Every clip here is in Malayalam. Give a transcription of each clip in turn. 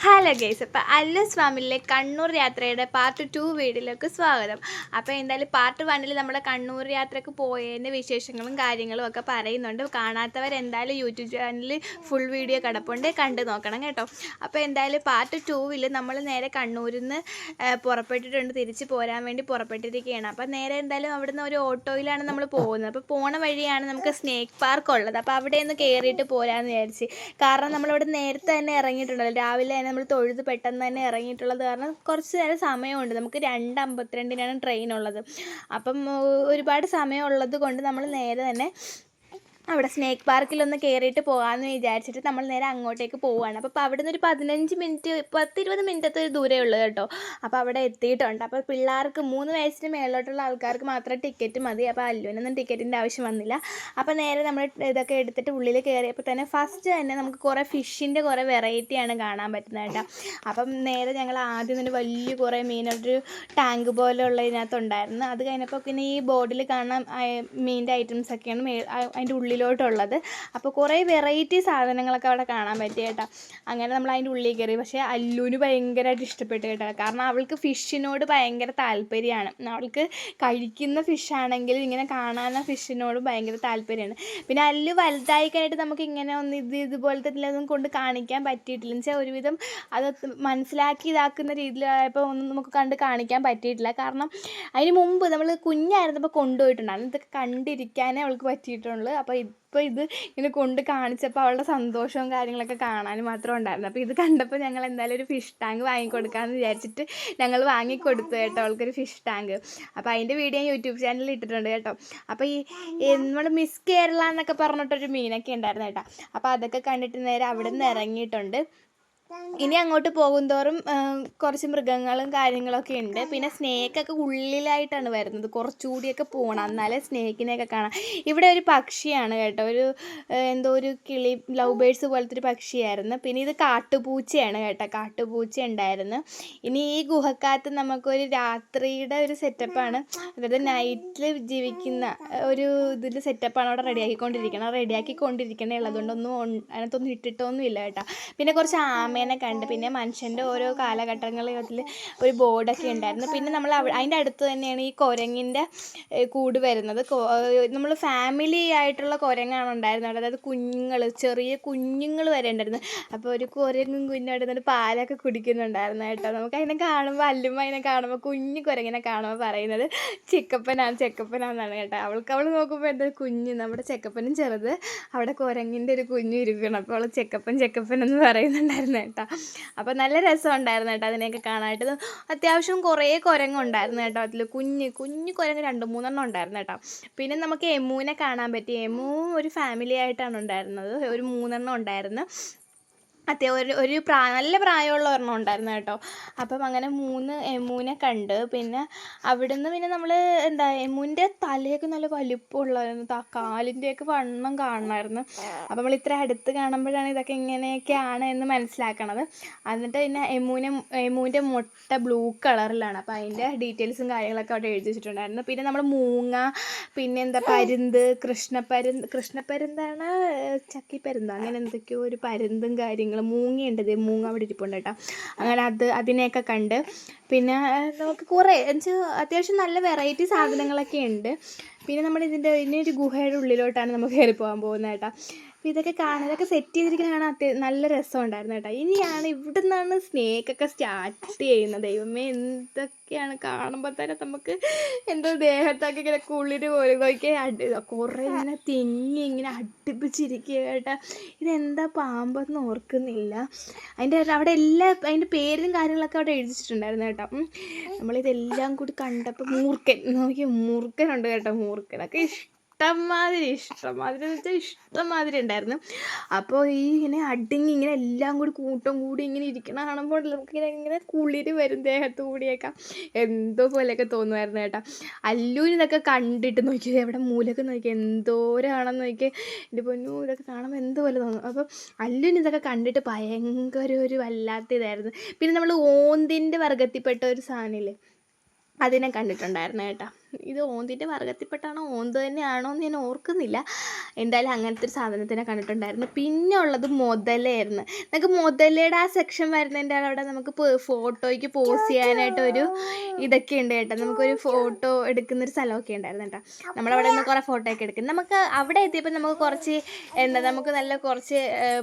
ഹലോ ഗൈസ്, അപ്പോൾ അല്ലൂസ് ഫാമിലിയിലെ കണ്ണൂർ യാത്രയുടെ പാർട്ട് 2 വീഡിയോയിലേക്ക് സ്വാഗതം. അപ്പോൾ എന്തായാലും പാർട്ട് 1 നമ്മുടെ കണ്ണൂർ യാത്രയ്ക്ക് പോയതിൻ്റെ വിശേഷങ്ങളും കാര്യങ്ങളും ഒക്കെ പറയുന്നുണ്ട്. കാണാത്തവരെന്തായാലും യൂട്യൂബ് ചാനലിൽ ഫുൾ വീഡിയോ കിടപ്പുണ്ട്, കണ്ടു നോക്കണം കേട്ടോ. അപ്പോൾ എന്തായാലും പാർട്ട് 2 നമ്മൾ നേരെ കണ്ണൂരിൽ നിന്ന് പുറപ്പെട്ടിട്ടുണ്ട്, തിരിച്ച് പോരാൻ വേണ്ടി പുറപ്പെട്ടിരിക്കുകയാണ്. അപ്പോൾ നേരെ എന്തായാലും അവിടുന്ന് ഒരു ഓട്ടോയിലാണ് നമ്മൾ പോകുന്നത്. അപ്പോൾ പോണ വഴിയാണ് നമുക്ക് സ്നേക്ക് പാർക്ക് ഉള്ളത്. അപ്പോൾ അവിടെ ഒന്ന് കയറിയിട്ട് പോരാമെന്ന് വിചാരിച്ച്, കാരണം നമ്മളിവിടെ നേരത്തെ തന്നെ ഇറങ്ങിയിട്ടുണ്ടല്ലോ, രാവിലെ നമ്മൾ തൊഴുത് പെട്ടെന്ന് തന്നെ ഇറങ്ങിയിട്ടുള്ളത് കാരണം കുറച്ച് നേരം സമയമുണ്ട്. നമുക്ക് 2:52 ട്രെയിൻ ഉള്ളത്. അപ്പം ഒരുപാട് സമയമുള്ളത് കൊണ്ട് നമ്മൾ നേരെ തന്നെ അവിടെ സ്നേക്ക് പാർക്കിലൊന്ന് കയറിയിട്ട് പോകാമെന്ന് വിചാരിച്ചിട്ട് നമ്മൾ നേരെ അങ്ങോട്ടേക്ക് പോവുകയാണ്. അപ്പോൾ അവിടെ നിന്ന് ഒരു 15 മിനിറ്റ് 10-20 മിനിറ്റത്തെ ഒരു ദൂരമേ ഉള്ളൂ കേട്ടോ. അപ്പോൾ അവിടെ എത്തിയിട്ടുണ്ട്. അപ്പോൾ പിള്ളേർക്ക് 3 വയസ്സിന് മേളിലോട്ടുള്ള ആൾക്കാർക്ക് മാത്രം ടിക്കറ്റ് മതി. അപ്പോൾ അല്ലുവിനൊന്നും ടിക്കറ്റിൻ്റെ ആവശ്യം വന്നില്ല. അപ്പോൾ നേരെ നമ്മൾ ഇതൊക്കെ എടുത്തിട്ട് ഉള്ളിൽ കയറിയപ്പോൾ തന്നെ ഫസ്റ്റ് തന്നെ നമുക്ക് കുറേ ഫിഷിൻ്റെ കുറേ വെറൈറ്റിയാണ് കാണാൻ പറ്റുന്നത് കേട്ടോ. അപ്പം നേരെ ഞങ്ങൾ ആദ്യം തന്നെ വലിയ കുറേ മീനൊരു ടാങ്ക് പോലെയുള്ള ഇതിനകത്തുണ്ടായിരുന്നു. അത് കഴിഞ്ഞപ്പോൾ പിന്നെ ഈ ബോർഡിൽ കാണാൻ മീനിൻ്റെ ഐറ്റംസൊക്കെയാണ് അതിൻ്റെ ഉള്ളിലോട്ടുള്ളത്. അപ്പോൾ കുറേ വെറൈറ്റി സാധനങ്ങളൊക്കെ അവിടെ കാണാൻ പറ്റി കേട്ടോ. അങ്ങനെ നമ്മൾ അതിൻ്റെ ഉള്ളിൽ കയറി. പക്ഷേ അല്ലുവിന് ഭയങ്കരമായിട്ട് ഇഷ്ടപ്പെട്ടു കേട്ടോ, കാരണം അവൾക്ക് ഫിഷിനോട് ഭയങ്കര താല്പര്യമാണ്. അവൾക്ക് കഴിക്കുന്ന ഫിഷാണെങ്കിൽ ഇങ്ങനെ കാണാവുന്ന ഫിഷിനോട് ഭയങ്കര താല്പര്യമാണ്. പിന്നെ അല്ലു വലുതായി കഴിഞ്ഞിട്ട് നമുക്ക് ഇങ്ങനെ ഒന്ന് ഇതുപോലത്തെ ഇതിലൊന്നും കൊണ്ട് കാണിക്കാൻ പറ്റിയിട്ടില്ല. എന്ന് വെച്ചാൽ ഒരുവിധം അത് മനസ്സിലാക്കി ഇതാക്കുന്ന രീതിയിലായപ്പോൾ ഒന്നും നമുക്ക് കണ്ട് കാണിക്കാൻ പറ്റിയിട്ടില്ല. കാരണം അതിന് മുമ്പ് നമ്മൾ കുഞ്ഞായിരുന്നപ്പോൾ കൊണ്ടുപോയിട്ടുണ്ടായിരുന്നു. ഇതൊക്കെ കണ്ടിരിക്കാനേ അവൾക്ക് പറ്റിയിട്ടുള്ളൂ. അപ്പോൾ ഇപ്പോൾ ഇത് ഇങ്ങനെ കൊണ്ട് കാണിച്ചപ്പോൾ അവളുടെ സന്തോഷവും കാര്യങ്ങളൊക്കെ കാണാനും മാത്രം ഉണ്ടായിരുന്നു. അപ്പോൾ ഇത് കണ്ടപ്പോൾ ഞങ്ങൾ എന്തായാലും ഒരു ഫിഷ് ടാങ്ക് വാങ്ങിക്കൊടുക്കാമെന്ന് വിചാരിച്ചിട്ട് ഞങ്ങൾ വാങ്ങിക്കൊടുത്തു കേട്ടോ അവൾക്കൊരു ഫിഷ് ടാങ്ക്. അപ്പോൾ അതിൻ്റെ വീഡിയോ യൂട്യൂബ് ചാനലിൽ ഇട്ടിട്ടുണ്ട് കേട്ടോ. അപ്പോൾ ഈ നമ്മൾ മിസ് കേരള എന്നൊക്കെ പറഞ്ഞിട്ടൊരു മീനൊക്കെ ഉണ്ടായിരുന്നു കേട്ടോ. അപ്പോൾ അതൊക്കെ കണ്ടിട്ട് നേരെ അവിടെ നിന്ന് ഇറങ്ങിയിട്ടുണ്ട്. ഇനി അങ്ങോട്ട് പോകുന്തോറും കുറച്ച് മൃഗങ്ങളും കാര്യങ്ങളൊക്കെ ഉണ്ട്. പിന്നെ സ്നേക്കൊക്കെ ഉള്ളിലായിട്ടാണ് വരുന്നത്, കുറച്ചുകൂടിയൊക്കെ പോകണം എന്നാലേ സ്നേക്കിനെയൊക്കെ കാണാം. ഇവിടെ ഒരു പക്ഷിയാണ് കേട്ടോ, ഒരു എന്തോ ഒരു കിളി ലവ് ബേഡ്സ് പോലത്തെ ഒരു പക്ഷിയായിരുന്നു. പിന്നെ ഇത് കാട്ടുപൂച്ചയാണ് കേട്ടോ, കാട്ടുപൂച്ച ഉണ്ടായിരുന്നു. ഇനി ഈ ഗുഹക്കകത്ത് നമുക്കൊരു രാത്രിയുടെ ഒരു സെറ്റപ്പാണ്, അതായത് നൈറ്റിൽ ജീവിക്കുന്ന ഒരു ഇതിൽ സെറ്റപ്പാണ് അവിടെ റെഡിയാക്കിക്കൊണ്ടിരിക്കണേ ഉള്ളതുകൊണ്ടൊന്നും അതിനകത്തൊന്നും ഇട്ടിട്ടൊന്നും ഇല്ല കേട്ടോ. പിന്നെ കുറച്ച് ആമേനെ കണ്ട്, പിന്നെ മനുഷ്യൻ്റെ ഓരോ കാലഘട്ടങ്ങളിൽ അതിൽ ഒരു ബോർഡൊക്കെ ഉണ്ടായിരുന്നു. പിന്നെ നമ്മൾ അതിൻ്റെ അടുത്ത് തന്നെയാണ് ഈ കുരങ്ങിൻ്റെ കൂട് വരുന്നത്. നമ്മൾ ഫാമിലി ആയിട്ടുള്ള കുരങ്ങാണ് ഉണ്ടായിരുന്നത്, അതായത് ചെറിയ കുഞ്ഞുങ്ങൾ വരെ ഉണ്ടായിരുന്നു. അപ്പോൾ ഒരു കുരങ്ങും കുഞ്ഞോട് നിന്നിട്ട് പാലൊക്കെ കുടിക്കുന്നുണ്ടായിരുന്നു കേട്ടോ. നമുക്ക് അതിനെ കാണുമ്പോൾ അല്ലുമ്മ അതിനെ കാണുമ്പോൾ കുഞ്ഞു കുരങ്ങിനെ കാണുമ്പോൾ പറയുന്നത് ചെക്കപ്പനാണെന്നാണ് കേട്ടോ. അവൾ നോക്കുമ്പോൾ എന്താ കുഞ്ഞ്, നമ്മുടെ ചെക്കപ്പനും ചെറുത്, അവിടെ കുരങ്ങിൻ്റെ ഒരു കുഞ്ഞു ഇരിക്കണം. അപ്പോൾ അവൾ ചെക്കപ്പൻ എന്ന് പറയുന്നുണ്ടായിരുന്നു കേട്ടോ. അപ്പോൾ നല്ല രസമുണ്ടായിരുന്നു കേട്ടോ അതിനെയൊക്കെ കാണാനായിട്ട്. അത്യാവശ്യം കുറേ കുരങ്ങുണ്ടായിരുന്നു കേട്ടോ. അതിൽ കുഞ്ഞു കുരങ്ങ് 2-3 ഉണ്ടായിരുന്നു കേട്ടോ. പിന്നെ നമുക്ക് എമുവിനെ കാണാൻ പറ്റി. എമു ഒരു ഫാമിലി ആയിട്ടാണ് ഉണ്ടായിരുന്നത്, ഒരു 3 ഉണ്ടായിരുന്നു. ഒരു നല്ല പ്രായമുള്ള ഒരെണ്ണം ഉണ്ടായിരുന്നു കേട്ടോ. അപ്പം അങ്ങനെ 3 എമുവിനെ കണ്ട്. പിന്നെ അവിടുന്ന് പിന്നെ നമ്മൾ എമുവിൻ്റെ തലയൊക്കെ നല്ല വലിപ്പമുള്ളതായിരുന്നു, കാലിൻ്റെയൊക്കെ വണ്ണം കാണണമായിരുന്നു. അപ്പം നമ്മൾ ഇത്ര അടുത്ത് കാണുമ്പോഴാണ് ഇതൊക്കെ ഇങ്ങനെയൊക്കെയാണ് എന്ന് മനസ്സിലാക്കണത്. എന്നിട്ട് പിന്നെ എമുവിൻ്റെ മുട്ട ബ്ലൂ കളറിലാണ്. അപ്പോൾ അതിൻ്റെ ഡീറ്റെയിൽസും കാര്യങ്ങളൊക്കെ അവിടെ എഴുതി വെച്ചിട്ടുണ്ടായിരുന്നു. പിന്നെ നമ്മൾ മൂങ്ങ, പിന്നെ പരുന്ത്, കൃഷ്ണപ്പരുന്താണ്, ചക്കിപ്പരുന്ത്, അങ്ങനെ എന്തൊക്കെയോ ഒരു പരുന്തും കാര്യങ്ങളും, മൂങ്ങയുണ്ട്, മൂങ്ങ അവിടെ ഇരിപ്പുണ്ട് കേട്ടോ. അങ്ങനെ അതിനെയൊക്കെ കണ്ട്. പിന്നെ നമുക്ക് കുറേ അത്യാവശ്യം നല്ല വെറൈറ്റി സാധനങ്ങളൊക്കെ ഉണ്ട്. പിന്നെ നമ്മൾ ഇതിനൊരു ഗുഹയുടെ ഉള്ളിലോട്ടാണ് നമ്മൾ കയറി പോകാൻ പോകുന്നത് കേട്ടോ. അപ്പോൾ ഇതൊക്കെ സെറ്റ് ചെയ്തിരിക്കുന്ന കാണാൻ നല്ല രസമുണ്ടായിരുന്നു കേട്ടോ. ഇനിയാണ് ഇവിടെ നിന്നാണ് സ്നേക്കൊക്കെ സ്റ്റാർട്ട് ചെയ്യുന്നത്. ദൈവമേ, എന്തൊക്കെയാണ് കാണുമ്പോൾ തന്നെ നമുക്ക് എന്തോ ദേഹത്തൊക്കെ ഇങ്ങനെ കുളിര് പോലെ കുറേ ഇങ്ങനെ ഇങ്ങനെ അടുപ്പിച്ചിരിക്കുക കേട്ടോ. ഇതെന്താ പാമ്പെന്ന് ഓർക്കുന്നില്ല. അവിടെ അതിൻ്റെ പേരും കാര്യങ്ങളൊക്കെ അവിടെ എഴുതിച്ചിട്ടുണ്ടായിരുന്നു കേട്ടോ. നമ്മളിതെല്ലാം കൂടി കണ്ടപ്പോൾ മൂർഖനുണ്ട് കേട്ടോ. മൂർഖനൊക്കെ ഇഷ്ടംമാതിരി എന്ന് വെച്ചാൽ ഇഷ്ടംമാതിരി ഉണ്ടായിരുന്നു. അപ്പോൾ ഇങ്ങനെ ഇങ്ങനെ എല്ലാം കൂടി കൂട്ടം കൂടി ഇങ്ങനെ ഇരിക്കണ കാണുമ്പോൾ നമുക്കിങ്ങനെ കുളിര് വരും ദേഹത്ത് കൂടിയൊക്കെ, എന്തോ പോലെയൊക്കെ തോന്നുമായിരുന്നു കേട്ടോ. അല്ലൂന് ഇതൊക്കെ കണ്ടിട്ട് നോക്കിയത് എവിടെ മൂലൊക്കെ നോക്കി എന്തോരാണെന്ന് നോക്കി, എൻ്റെ പൊന്നു ഇതൊക്കെ കാണുമ്പോൾ എന്തോ പോലെ തോന്നും. അപ്പോൾ അല്ലൂന് ഇതൊക്കെ കണ്ടിട്ട് ഭയങ്കര ഒരു വല്ലാത്ത ഇതായിരുന്നു. പിന്നെ നമ്മൾ ഓന്തിൻ്റെ വർഗ്ഗത്തിൽപ്പെട്ട ഒരു സാധനമില്ലേ, അതിനെ കണ്ടിട്ടുണ്ടായിരുന്നു കേട്ടോ. ഇത് ഓന്തിൻ്റെ വർഗ്ഗത്തിൽപ്പെട്ടാണോ ഓന്ത് തന്നെയാണോ എന്ന് ഞാൻ ഓർക്കുന്നില്ല. എന്തായാലും അങ്ങനത്തെ ഒരു സാധനത്തിനെ കണ്ടിട്ടുണ്ടായിരുന്നു. പിന്നെ ഉള്ളത് മുതലയായിരുന്നു. നമുക്ക് മുതലയുടെ ആ സെക്ഷൻ വരുന്നതിൻ്റെ അവിടെ നമുക്ക് ഫോട്ടോയ്ക്ക് പോസ് ചെയ്യാനായിട്ടൊരു ഇതൊക്കെ ഉണ്ട് കേട്ടോ. നമുക്കൊരു ഫോട്ടോ എടുക്കുന്നൊരു സ്ഥലമൊക്കെ ഉണ്ടായിരുന്നു കേട്ടോ. നമ്മളവിടെ നിന്ന് കുറേ ഫോട്ടോ ഒക്കെ എടുക്കും. നമുക്ക് അവിടെ എത്തിയപ്പോൾ നമുക്ക് കുറച്ച് നമുക്ക് നല്ല കുറച്ച്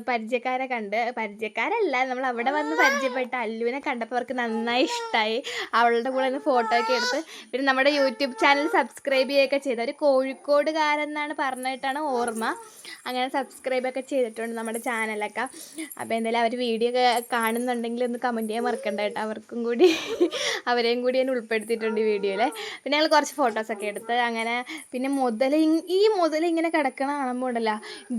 പരിചയക്കാരല്ല, നമ്മൾ അവിടെ വന്ന് പരിചയപ്പെട്ട അല്ലുവിനെ കണ്ടപ്പോൾ അവർക്ക് നന്നായി ഇഷ്ടമായി. അവളുടെ കൂടെ നിന്ന് ഫോട്ടോ ഒക്കെ എടുത്ത് പിന്നെ നമ്മുടെ യൂട്യൂബ് ചാനൽ സബ്സ്ക്രൈബ് ചെയ്യുകയൊക്കെ ചെയ്തു. ഒരു കോഴിക്കോടുകാരെന്നാണ് പറഞ്ഞിട്ടാണ് ഓർമ്മ. അങ്ങനെ സബ്സ്ക്രൈബൊക്കെ ചെയ്തിട്ടുണ്ട് നമ്മുടെ ചാനലൊക്കെ. അപ്പോൾ എന്തായാലും അവർ വീഡിയോ ഒക്കെ കാണുന്നുണ്ടെങ്കിൽ ഒന്ന് കമൻറ്റ് ചെയ്യാൻ മറക്കണ്ട കേട്ടോ. അവരെയും കൂടി ഞാൻ ഉൾപ്പെടുത്തിയിട്ടുണ്ട് ഈ വീഡിയോയിൽ. പിന്നെ ഞങ്ങൾ കുറച്ച് ഫോട്ടോസൊക്കെ എടുത്ത് അങ്ങനെ പിന്നെ ഈ മുതല ഇങ്ങനെ കിടക്കണ കാണുമ്പോൾ ഉണ്ടല്ലോ,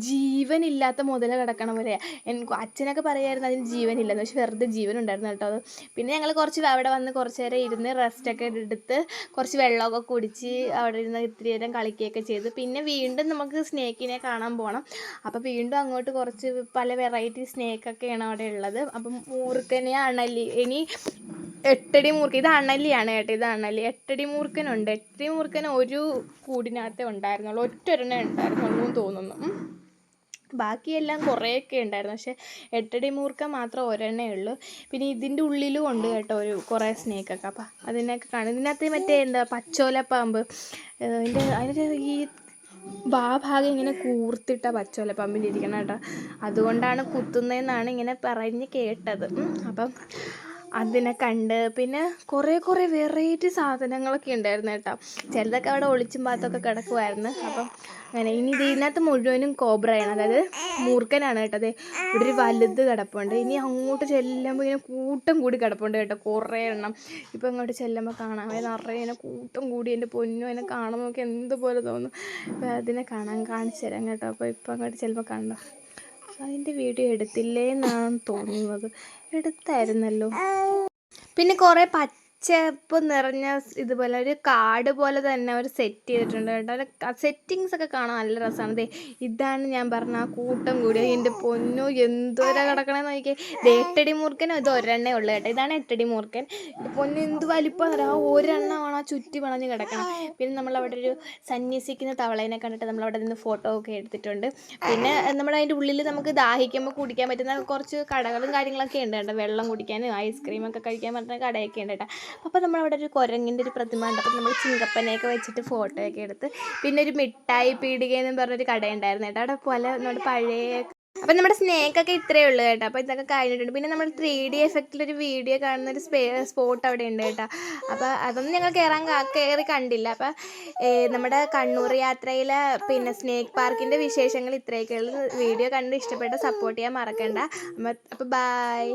ജീവനില്ലാത്ത മുതല കിടക്കണ പോലെ എനിക്ക് അച്ഛനൊക്കെ പറയുമായിരുന്നു അതിന് ജീവനില്ലെന്ന്. പക്ഷെ വെറുതെ ജീവനുണ്ടായിരുന്നു കേട്ടോ അത്. പിന്നെ ഞങ്ങൾ അവിടെ വന്ന് കുറച്ച് നേരം ഇരുന്ന് റെസ്റ്റൊക്കെ എടുത്ത് കുറച്ച് വെള്ളമൊക്കെ കുടിച്ച് അവിടെ ഇരുന്ന് ഇത്തിരി നേരം കളിക്കുകയൊക്കെ ചെയ്തു. പിന്നെ വീണ്ടും നമുക്ക് സ്നേക്കിനെ കാണാൻ പോകണം. അപ്പോൾ വീണ്ടും അങ്ങോട്ട് കുറച്ച് പല വെറൈറ്റി സ്നേക്കൊക്കെയാണ് അവിടെ ഉള്ളത്. അപ്പം മൂർഖനെ അണലി, ഇനി 8 അടി മൂർഖൻ, ഇത് അണലിയാണ് കേട്ടോ, ഇത് അണലി. 8 അടി മൂർഖനുണ്ട്. 8 അടി മൂർഖൻ ഒരു കൂടിനകത്തേ ഉണ്ടായിരുന്നുള്ളൂ, ഒറ്റൊരെണ്ണേ ഉണ്ടായിരുന്നുള്ളൂ എന്ന് തോന്നുന്നു. ബാക്കിയെല്ലാം കുറേയൊക്കെ ഉണ്ടായിരുന്നു. പക്ഷേ 8 അടി മൂർഖൻ മാത്രം ഒരെണ്ണേ ഉള്ളൂ. പിന്നെ ഇതിൻ്റെ ഉള്ളിലും ഉണ്ട് കേട്ടോ കുറേ സ്നേക്കൊക്കെ. അപ്പം അതിനൊക്കെ കാണും. ഇതിനകത്ത് മറ്റേ പച്ചോലപ്പാമ്പ്, അതിൻ്റെ ഈ ഭാഗം ഇങ്ങനെ കൂർത്തിട്ട പച്ചോലപ്പാമ്പിൻ്റെ ഇരിക്കണം കേട്ടോ. അതുകൊണ്ടാണ് കുത്തുന്നതെന്നാണ് ഇങ്ങനെ പറഞ്ഞ് കേട്ടത്. അപ്പം അതിനെ കണ്ട് പിന്നെ കുറേ വെറൈറ്റി സാധനങ്ങളൊക്കെ ഉണ്ടായിരുന്നു കേട്ടോ. ചിലതൊക്കെ അവിടെ ഒളിച്ചും പാത്തൊക്കെ കിടക്കുമായിരുന്നു. അപ്പം അങ്ങനെ ഇനി ഇതിനകത്ത് മുഴുവനും കോബ്രയാണ്, അതായത് മൂർഖനാണ് കേട്ടോ. അതെ, ഇവിടെ ഒരു വലുത് കിടപ്പുണ്ട്. ഇനി അങ്ങോട്ട് ചെല്ലുമ്പോൾ ഇങ്ങനെ കൂട്ടം കൂടി കിടപ്പുണ്ട് കേട്ടോ, കുറേ എണ്ണം. ഇപ്പം അങ്ങോട്ട് ചെല്ലുമ്പോൾ കാണാം നിറയെ ഇങ്ങനെ കൂട്ടം കൂടി. എൻ്റെ പൊന്നു, അതിനെ കാണുമ്പോൾ നമുക്ക് എന്തുപോലെ തോന്നും. അപ്പോൾ അതിനെ കാണിച്ചു തരാം കേട്ടോ. അപ്പോൾ ഇപ്പം അങ്ങോട്ട് ചെല്ലുമ്പോൾ കണ്ടോ, അതിൻ്റെ വീഡിയോ എടുത്തില്ലേ എന്നാണ് തോന്നുന്നത്. എടുത്തായിരുന്നല്ലോ. പിന്നെ കുറേ പച്ചപ്പ് നിറഞ്ഞ ഇതുപോലെ ഒരു കാട് പോലെ തന്നെ അവർ സെറ്റ് ചെയ്തിട്ടുണ്ട് കേട്ടോ. സെറ്റിങ്സ് ഒക്കെ കാണാൻ നല്ല രസമാണ്. ദേ ഇതാണ് ഞാൻ പറഞ്ഞ ആ കൂട്ടം കൂടി. എൻ്റെ പൊന്നോ, എന്തോരാ കിടക്കണമെന്ന് നോക്കിയേ. 8 അടി മൂർഖനും ഇത് ഒരെണ്ണേ ഉള്ളൂ കേട്ടോ. ഇതാണ് 8 അടി മൂർഖൻ. ഇത് പൊന്നു എന്ത് വലിപ്പമാണ്, ആ ഒരെണ്ണമാണ് ആ ചുറ്റി വളഞ്ഞ് കിടക്കണം. പിന്നെ നമ്മളവിടെ ഒരു സന്യസിക്കുന്ന തവളേനെ കണ്ടിട്ട് നമ്മളവിടെ നിന്ന് ഫോട്ടോ ഒക്കെ എടുത്തിട്ടുണ്ട്. പിന്നെ നമ്മുടെ അതിൻ്റെ ഉള്ളിൽ നമുക്ക് ദാഹിക്കുമ്പോൾ കുടിക്കാൻ പറ്റുന്ന കുറച്ച് കടകളും കാര്യങ്ങളൊക്കെ ഉണ്ട് കേട്ടോ. വെള്ളം കുടിക്കാനും ഐസ്ക്രീമൊക്കെ കഴിക്കാൻ പറ്റുന്ന കടയൊക്കെ ഉണ്ട് കേട്ടോ. അപ്പോൾ നമ്മളവിടെ ഒരു കുരങ്ങിൻ്റെ ഒരു പ്രതിമ ഉണ്ട്. അപ്പോൾ നമ്മൾ ചിങ്കപ്പനെയൊക്കെ വെച്ചിട്ട് ഫോട്ടോയൊക്കെ എടുത്ത് പിന്നെ ഒരു മിഠായി പീടികയെന്നും പറഞ്ഞൊരു കടയുണ്ടായിരുന്നു കേട്ടോ. അവിടെ നമ്മുടെ പഴയ. അപ്പം നമ്മുടെ സ്നേക്കൊക്കെ ഇത്രയേ ഉള്ളൂ കേട്ടോ. അപ്പോൾ ഇതൊക്കെ കഴിഞ്ഞിട്ടുണ്ട്. പിന്നെ നമ്മൾ 3D എഫക്റ്റിലൊരു വീഡിയോ കാണുന്നൊരു സ്പോട്ട് അവിടെ ഉണ്ട് കേട്ടോ. അപ്പോൾ അതൊന്നും ഞങ്ങൾ കയറി കണ്ടില്ല. അപ്പോൾ നമ്മുടെ കണ്ണൂർ യാത്രയിലെ പിന്നെ സ്നേക്ക് പാർക്കിൻ്റെ വിശേഷങ്ങൾ ഇത്രയൊക്കെയുള്ളൂ. വീഡിയോ കണ്ട് ഇഷ്ടപ്പെട്ട സപ്പോർട്ട് ചെയ്യാൻ മറക്കണ്ട. അപ്പോൾ ബൈ.